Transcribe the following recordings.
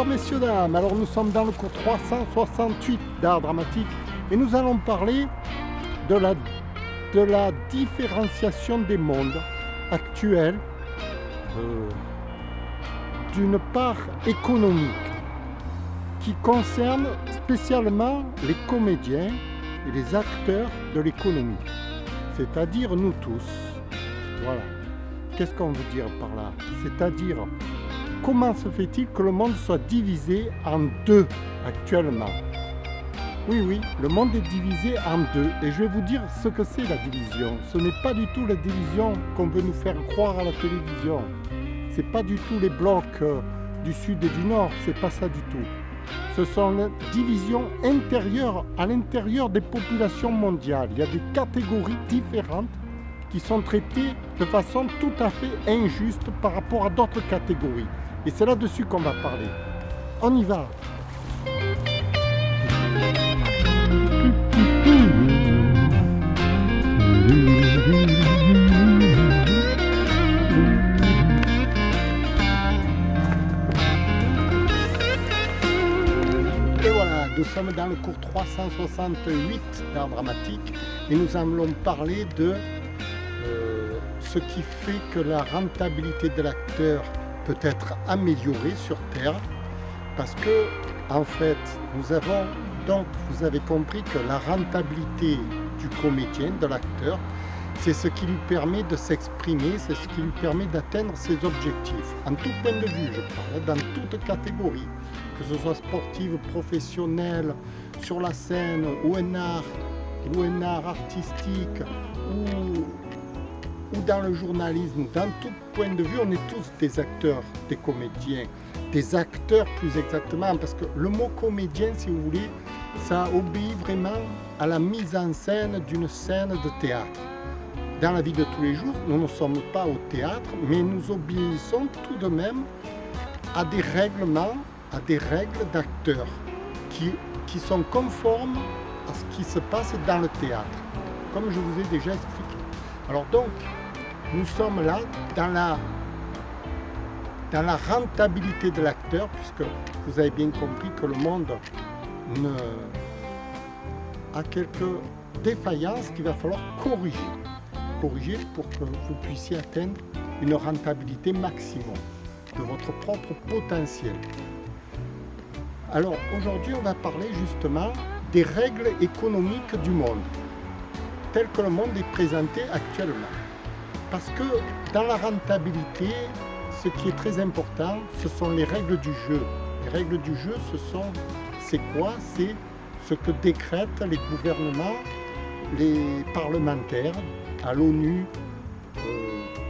Bonsoir messieurs, dames. Alors nous sommes dans le cours 368 d'art dramatique et nous allons parler de la différenciation des mondes actuels d'une part économique qui concerne spécialement les comédiens et les acteurs de l'économie, c'est-à-dire nous tous. Voilà. Qu'est-ce qu'on veut dire par là? C'est-à-dire, comment se fait-il que le monde soit divisé en deux actuellement? Oui, le monde est divisé en deux. Et je vais vous dire ce que c'est la division. Ce n'est pas du tout la division qu'on veut nous faire croire à la télévision. Ce n'est pas du tout les blocs du sud et du nord. Ce n'est pas ça du tout. Ce sont les divisions intérieures à l'intérieur des populations mondiales. Il y a des catégories différentes qui sont traitées de façon tout à fait injuste par rapport à d'autres catégories. Et c'est là-dessus qu'on va parler. On y va. Et voilà, nous sommes dans le cours 368 d'art dramatique et nous allons parler de ce qui fait que la rentabilité de l'acteur peut être améliorée sur Terre, parce que en fait vous avez compris que la rentabilité du comédien, de l'acteur, c'est ce qui lui permet de s'exprimer, c'est ce qui lui permet d'atteindre ses objectifs, en tout point de vue, je parle, dans toute catégorie, que ce soit sportive, professionnelle, sur la scène, ou un art artistique, ou dans le journalisme, dans tout point de vue, on est tous des acteurs, des comédiens, des acteurs plus exactement, parce que le mot comédien, si vous voulez, ça obéit vraiment à la mise en scène d'une scène de théâtre. Dans la vie de tous les jours, nous ne sommes pas au théâtre, mais nous obéissons tout de même à des règlements, à des règles d'acteurs qui sont conformes à ce qui se passe dans le théâtre, comme je vous ai déjà expliqué. Alors donc, nous sommes là dans la rentabilité de l'acteur, puisque vous avez bien compris que le monde a quelques défaillances qu'il va falloir corriger pour que vous puissiez atteindre une rentabilité maximum de votre propre potentiel. Alors aujourd'hui, on va parler justement des règles économiques du monde, tel que le monde est présenté actuellement. Parce que dans la rentabilité, ce qui est très important, ce sont les règles du jeu. Les règles du jeu, c'est quoi? C'est ce que décrètent les gouvernements, les parlementaires, à l'ONU,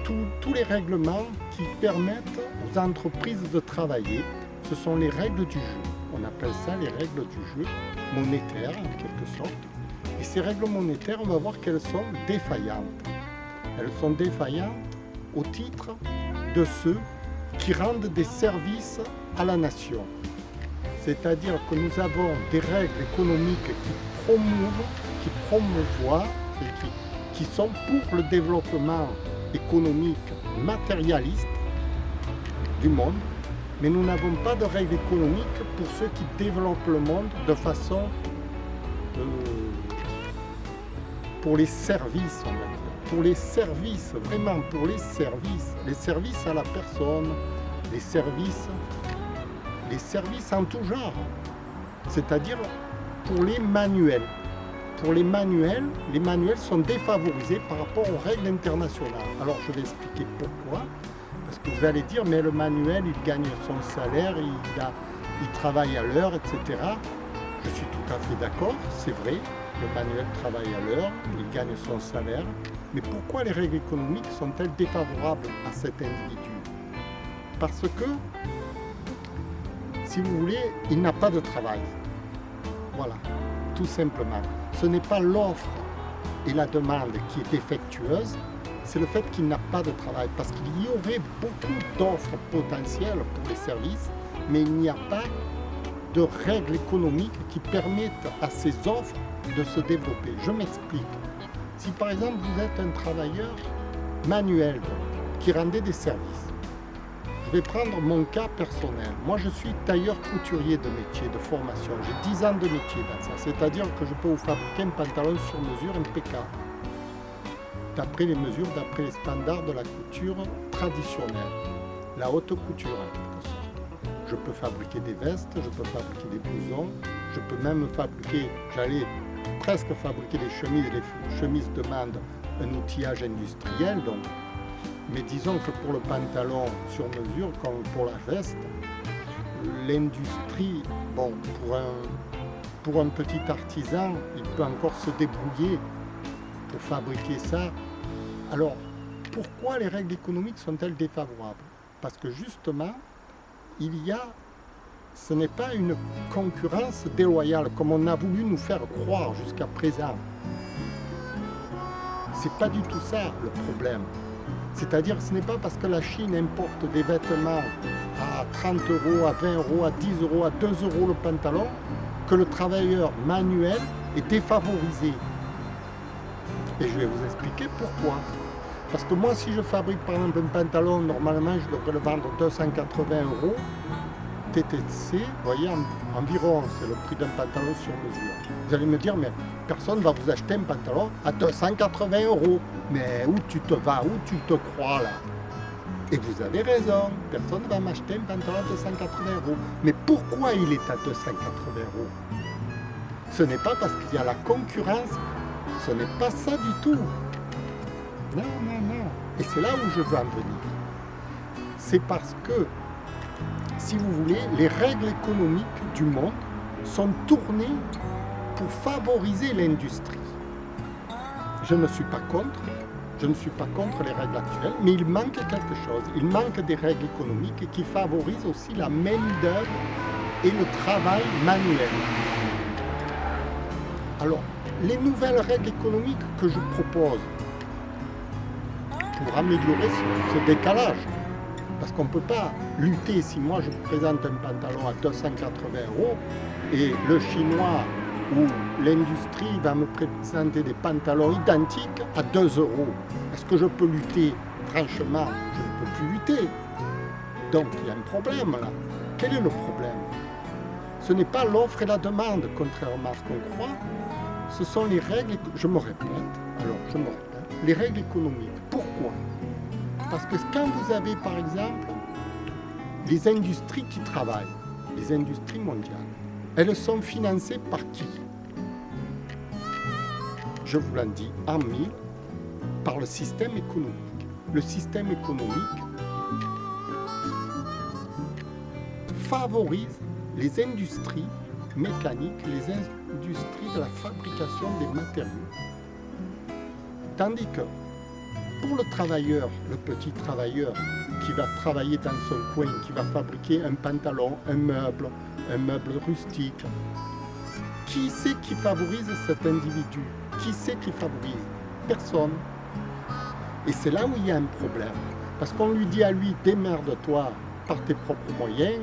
tous les règlements qui permettent aux entreprises de travailler. Ce sont les règles du jeu. On appelle ça les règles du jeu monétaires, en quelque sorte. Et ces règles monétaires, on va voir qu'elles sont défaillantes. Elles sont défaillantes au titre de ceux qui rendent des services à la nation. C'est-à-dire que nous avons des règles économiques qui promouvoient et qui sont pour le développement économique matérialiste du monde, mais nous n'avons pas de règles économiques pour ceux qui développent le monde de façon pour les services, on va dire. Pour les services, vraiment pour les services à la personne, les services en tout genre, c'est-à-dire pour les manuels. Pour les manuels sont défavorisés par rapport aux règles internationales. Alors je vais expliquer pourquoi, parce que vous allez dire, mais le manuel, il gagne son salaire, il travaille à l'heure, etc. Je suis tout à fait d'accord, c'est vrai. Le manuel travaille à l'heure, il gagne son salaire. Mais pourquoi les règles économiques sont-elles défavorables à cet individu? Parce que, si vous voulez, il n'a pas de travail. Voilà, tout simplement. Ce n'est pas l'offre et la demande qui est défectueuse, c'est le fait qu'il n'a pas de travail. Parce qu'il y aurait beaucoup d'offres potentielles pour les services, mais il n'y a pas de règles économiques qui permettent à ces offres de se développer. Je m'explique. Si par exemple vous êtes un travailleur manuel qui rendait des services, Je vais prendre mon cas personnel. Moi, je suis tailleur couturier de métier, de formation. J'ai 10 ans de métier dans ça. C'est-à-dire que je peux vous fabriquer un pantalon sur mesure impeccable. D'après les mesures, d'après les standards de la couture traditionnelle. La haute couture, en quelque sorte. Je peux fabriquer des vestes, je peux fabriquer des blousons. Je peux même fabriquer, j'allais presque fabriquer des chemises. Les chemises demandent un outillage industriel, donc. Mais disons que pour le pantalon sur mesure, comme pour la veste, l'industrie, bon, pour un petit artisan, il peut encore se débrouiller pour fabriquer ça. Alors, pourquoi les règles économiques sont-elles défavorables? Parce que justement, ce n'est pas une concurrence déloyale comme on a voulu nous faire croire jusqu'à présent. C'est pas du tout ça le problème. C'est-à-dire que ce n'est pas parce que la Chine importe des vêtements à 30 euros, à 20 euros, à 10 euros, à 2 euros le pantalon, que le travailleur manuel est défavorisé. Et je vais vous expliquer pourquoi. Parce que moi, si je fabrique par exemple un pantalon, normalement je devrais le vendre 280 euros. TTC, vous voyez, environ, c'est le prix d'un pantalon sur mesure. Vous allez me dire, mais personne ne va vous acheter un pantalon à 280 euros. Mais où tu te vas, où tu te crois là? Et vous avez raison, personne ne va m'acheter un pantalon à 280 euros. Mais pourquoi il est à 280 euros? Ce n'est pas parce qu'il y a la concurrence, ce n'est pas ça du tout. Non, non, non. Et c'est là où je veux en venir. C'est parce que, si vous voulez, les règles économiques du monde sont tournées pour favoriser l'industrie. Je ne suis pas contre les règles actuelles, mais il manque quelque chose. Il manque des règles économiques qui favorisent aussi la main-d'œuvre et le travail manuel. Alors, les nouvelles règles économiques que je propose pour améliorer ce décalage, parce qu'on ne peut pas lutter si moi je présente un pantalon à 280 euros et le chinois ou l'industrie va me présenter des pantalons identiques à 2 euros. Est-ce que je peux lutter? Franchement, je ne peux plus lutter. Donc il y a un problème là. Quel est le problème? Ce n'est pas l'offre et la demande, contrairement à ce qu'on croit. Ce sont les règles, je me répète, les règles économiques. Pourquoi? Parce que quand vous avez, par exemple, les industries qui travaillent, les industries mondiales, elles sont financées par qui? Je vous l'en dis en mille, par le système économique. Le système économique favorise les industries mécaniques, les industries de la fabrication des matériaux. Tandis que pour le travailleur, le petit travailleur qui va travailler dans son coin, qui va fabriquer un pantalon, un meuble rustique, qui c'est qui favorise cet individu? Qui c'est qui favorise? Personne. Et c'est là où il y a un problème. Parce qu'on lui dit à lui, démerde-toi par tes propres moyens.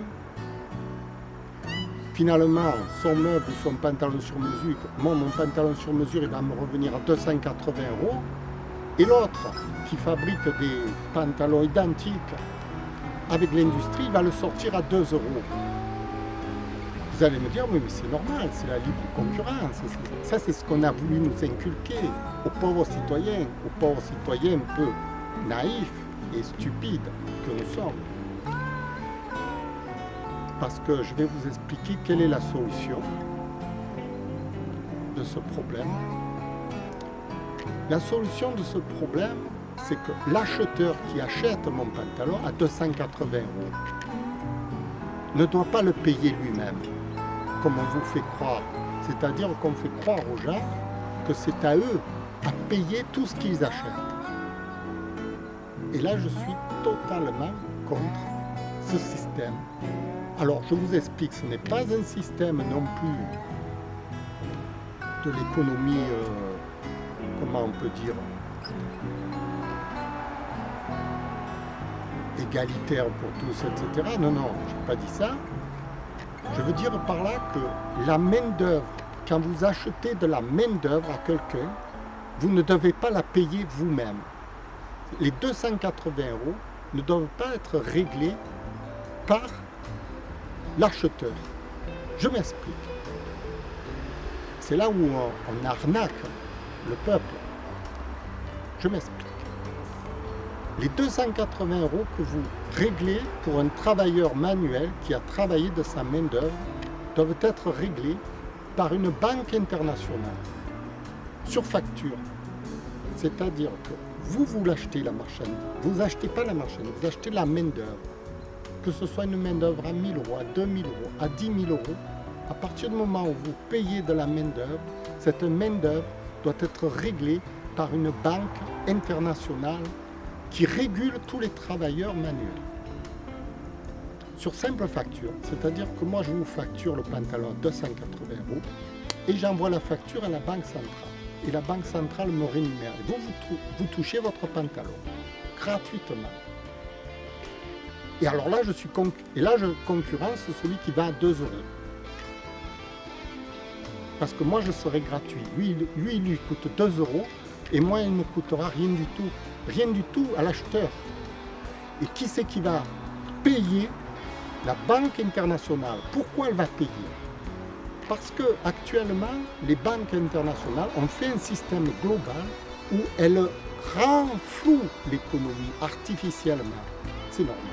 Finalement, son meuble ou son pantalon sur mesure, moi, mon pantalon sur mesure, il va me revenir à 280 euros. Et l'autre, qui fabrique des pantalons identiques avec l'industrie, il va le sortir à 2 euros. Vous allez me dire, oui, mais c'est normal, c'est la libre concurrence. Ça, c'est ce qu'on a voulu nous inculquer aux pauvres citoyens un peu naïfs et stupides que nous sommes. Parce que je vais vous expliquer quelle est la solution de ce problème. La solution de ce problème, c'est que l'acheteur qui achète mon pantalon à 280 euros ne doit pas le payer lui-même, comme on vous fait croire. C'est-à-dire qu'on fait croire aux gens que c'est à eux à payer tout ce qu'ils achètent. Et là, je suis totalement contre ce système. Alors, je vous explique, ce n'est pas un système non plus de l'économie, comment on peut dire, égalitaire pour tous, etc. Non, non, je n'ai pas dit ça. Je veux dire par là que la main-d'œuvre, quand vous achetez de la main-d'œuvre à quelqu'un, vous ne devez pas la payer vous-même. Les 280 euros ne doivent pas être réglés par l'acheteur. Je m'explique. C'est là où on arnaque le peuple. Je m'explique. Les 280 € que vous réglez pour un travailleur manuel qui a travaillé de sa main-d'œuvre doivent être réglés par une banque internationale sur facture. C'est-à-dire que vous l'achetez la marchandise, vous n'achetez pas la marchandise, vous achetez la main-d'œuvre. Que ce soit une main-d'œuvre à 1 000 €, à 2 000 €, à 10 000 €, à partir du moment où vous payez de la main-d'œuvre, cette main-d'œuvre doit être réglée par une banque internationale qui régule tous les travailleurs manuels. Sur simple facture, c'est-à-dire que moi je vous facture le pantalon à 280 € et j'envoie la facture à la banque centrale. Et la banque centrale me rémunère. Et vous touchez votre pantalon gratuitement. Et alors là, je concurrence celui qui va à 2 €. Parce que moi, je serai gratuit. Lui, il lui coûte 2 € et moi, il ne coûtera rien du tout. Rien du tout à l'acheteur. Et qui c'est qui va payer? La Banque internationale. Pourquoi elle va payer? Parce que actuellement, les banques internationales ont fait un système global où elles renflouent l'économie artificiellement. C'est normal.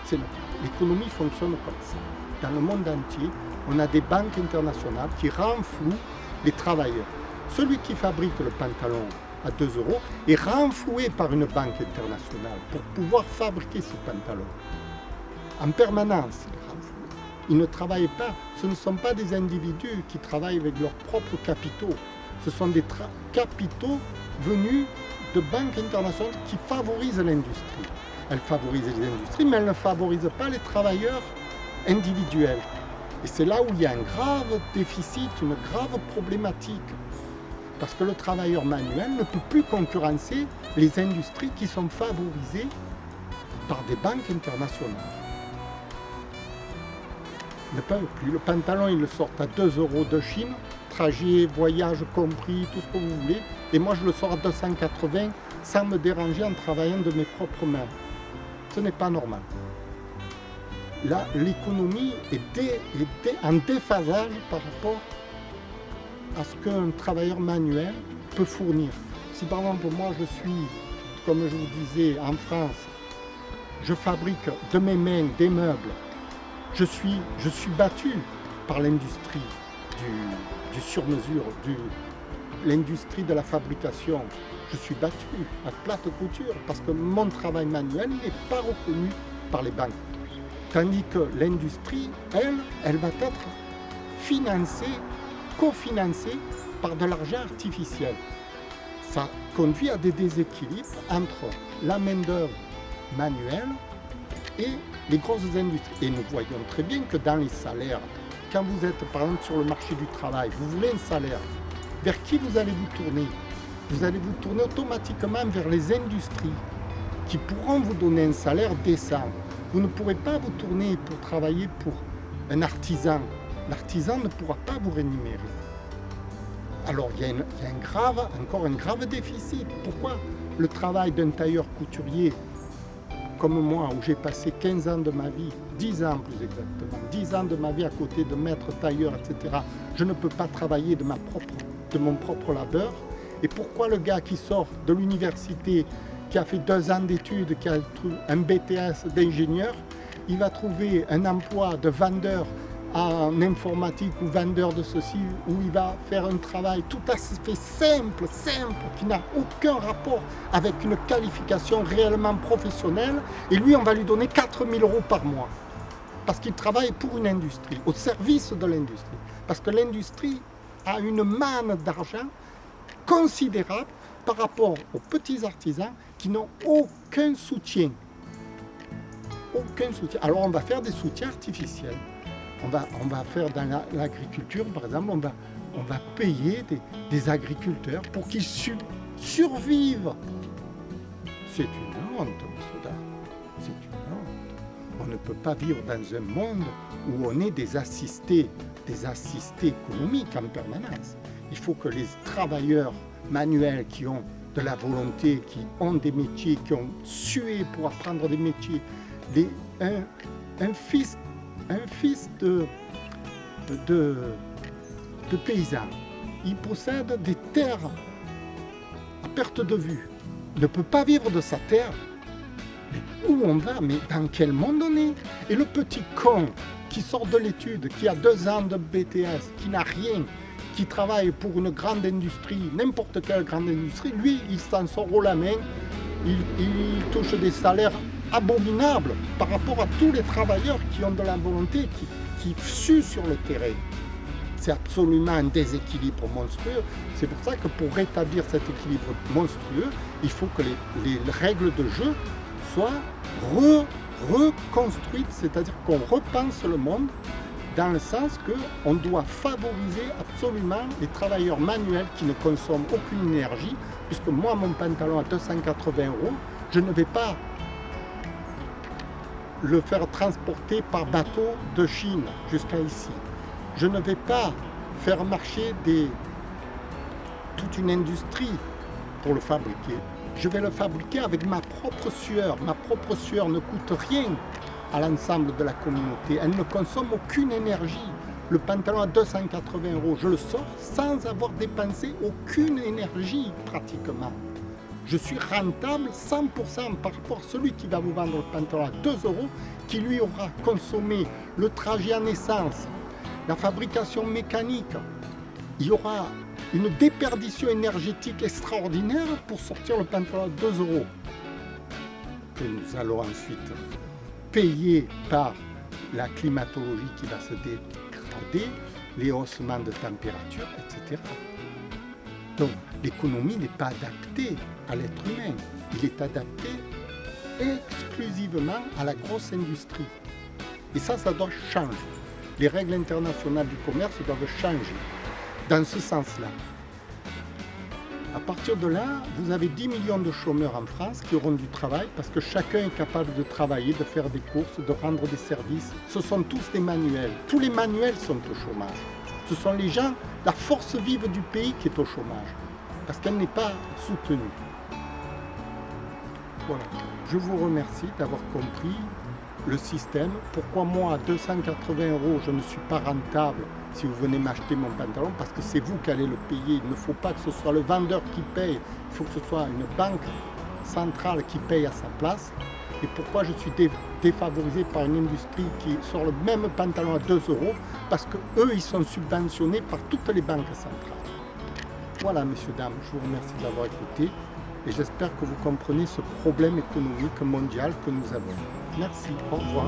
C'est normal. L'économie fonctionne comme ça. Dans le monde entier, on a des banques internationales qui renflouent les travailleurs. Celui qui fabrique le pantalon à 2 € est renfloué par une banque internationale pour pouvoir fabriquer ce pantalon. En permanence, il est renfloué. Ils ne travaillent pas, ce ne sont pas des individus qui travaillent avec leurs propres capitaux. Ce sont des capitaux venus de banques internationales qui favorisent l'industrie. Elles favorisent les industries, mais elles ne favorisent pas les travailleurs individuels. Et c'est là où il y a un grave déficit, une grave problématique. Parce que le travailleur manuel ne peut plus concurrencer les industries qui sont favorisées par des banques internationales. Ne peuvent plus. Le pantalon, ils le sortent à 2 € de Chine, trajet, voyage compris, tout ce que vous voulez. Et moi, je le sors à 280 sans me déranger en travaillant de mes propres mains. Ce n'est pas normal. Là, l'économie est en déphasage par rapport à ce qu'un travailleur manuel peut fournir. Si par exemple, moi, je suis, comme je vous disais, en France, je fabrique de mes mains des meubles, je suis battu par l'industrie du sur-mesure, l'industrie de la fabrication. Je suis battu à plate couture parce que mon travail manuel n'est pas reconnu par les banques. Tandis que l'industrie, elle va être financée, cofinancée par de l'argent artificiel. Ça conduit à des déséquilibres entre la main-d'œuvre manuelle et les grosses industries. Et nous voyons très bien que dans les salaires, quand vous êtes par exemple sur le marché du travail, vous voulez un salaire, vers qui vous allez vous tourner? Vous allez vous tourner automatiquement vers les industries qui pourront vous donner un salaire décent. Vous ne pourrez pas vous tourner pour travailler pour un artisan ne pourra pas vous rémunérer. Alors il y a encore un grave déficit. Pourquoi le travail d'un tailleur couturier comme moi, où j'ai passé 15 ans de ma vie, 10 ans plus exactement, 10 ans de ma vie à côté de maître tailleur, etc., je ne peux pas travailler de mon propre labeur. Et pourquoi le gars qui sort de l'université, qui a fait 2 ans d'études, qui a un BTS d'ingénieur, il va trouver un emploi de vendeur en informatique ou vendeur de ceci, où il va faire un travail tout à fait simple, qui n'a aucun rapport avec une qualification réellement professionnelle, et lui, on va lui donner 4 000 € par mois, parce qu'il travaille pour une industrie, au service de l'industrie, parce que l'industrie a une manne d'argent considérable par rapport aux petits artisans qui n'ont aucun soutien. Aucun soutien. Alors on va faire des soutiens artificiels. On va faire dans l'agriculture, par exemple, on va payer des agriculteurs pour qu'ils survivent. C'est une honte, monsieur Dard. C'est une honte. On ne peut pas vivre dans un monde où on est des assistés économiques en permanence. Il faut que les travailleurs manuels qui ont de la volonté, qui ont des métiers, qui ont sué pour apprendre des métiers, un fils de paysan. Il possède des terres à perte de vue. Il ne peut pas vivre de sa terre. Mais où on va? Mais dans quel monde on est? Et le petit con qui sort de l'étude, qui a 2 ans de BTS, qui n'a rien, qui travaille pour une grande industrie, n'importe quelle grande industrie, lui, il s'en sort haut la main, il touche des salaires abominables par rapport à tous les travailleurs qui ont de la volonté, qui suent sur le terrain. C'est absolument un déséquilibre monstrueux. C'est pour ça que pour rétablir cet équilibre monstrueux, il faut que les règles de jeu soient reconstruites, c'est-à-dire qu'on repense le monde dans le sens qu'on doit favoriser absolument les travailleurs manuels qui ne consomment aucune énergie, puisque moi, mon pantalon à 280 €, je ne vais pas le faire transporter par bateau de Chine jusqu'à ici. Je ne vais pas faire marcher toute une industrie pour le fabriquer. Je vais le fabriquer avec ma propre sueur. Ma propre sueur ne coûte rien à l'ensemble de la communauté. Elle ne consomme aucune énergie. Le pantalon à 280 €, je le sors sans avoir dépensé aucune énergie pratiquement. Je suis rentable 100% par rapport à celui qui va vous vendre le pantalon à 2 €, qui lui aura consommé le trajet en essence, la fabrication mécanique. Il y aura une déperdition énergétique extraordinaire pour sortir le pantalon à 2 € que nous allons ensuite payer par la climatologie qui va se dégrader, les haussements de température, etc. Donc l'économie n'est pas adaptée à l'être humain, il est adapté exclusivement à la grosse industrie. Et ça doit changer. Les règles internationales du commerce doivent changer dans ce sens-là. À partir de là, vous avez 10 millions de chômeurs en France qui auront du travail parce que chacun est capable de travailler, de faire des courses, de rendre des services. Ce sont tous des manuels. Tous les manuels sont au chômage. Ce sont les gens, la force vive du pays qui est au chômage parce qu'elle n'est pas soutenue. Voilà. Je vous remercie d'avoir compris le système. Pourquoi moi, à 280 € je ne suis pas rentable si vous venez m'acheter mon pantalon? Parce que c'est vous qui allez le payer. Il ne faut pas que ce soit le vendeur qui paye. Il faut que ce soit une banque centrale qui paye à sa place. Et pourquoi je suis défavorisé par une industrie qui sort le même pantalon à 2 €? Parce qu'eux, ils sont subventionnés par toutes les banques centrales. Voilà, messieurs, dames, je vous remercie d'avoir écouté. Et j'espère que vous comprenez ce problème économique mondial que nous avons. Merci, au revoir.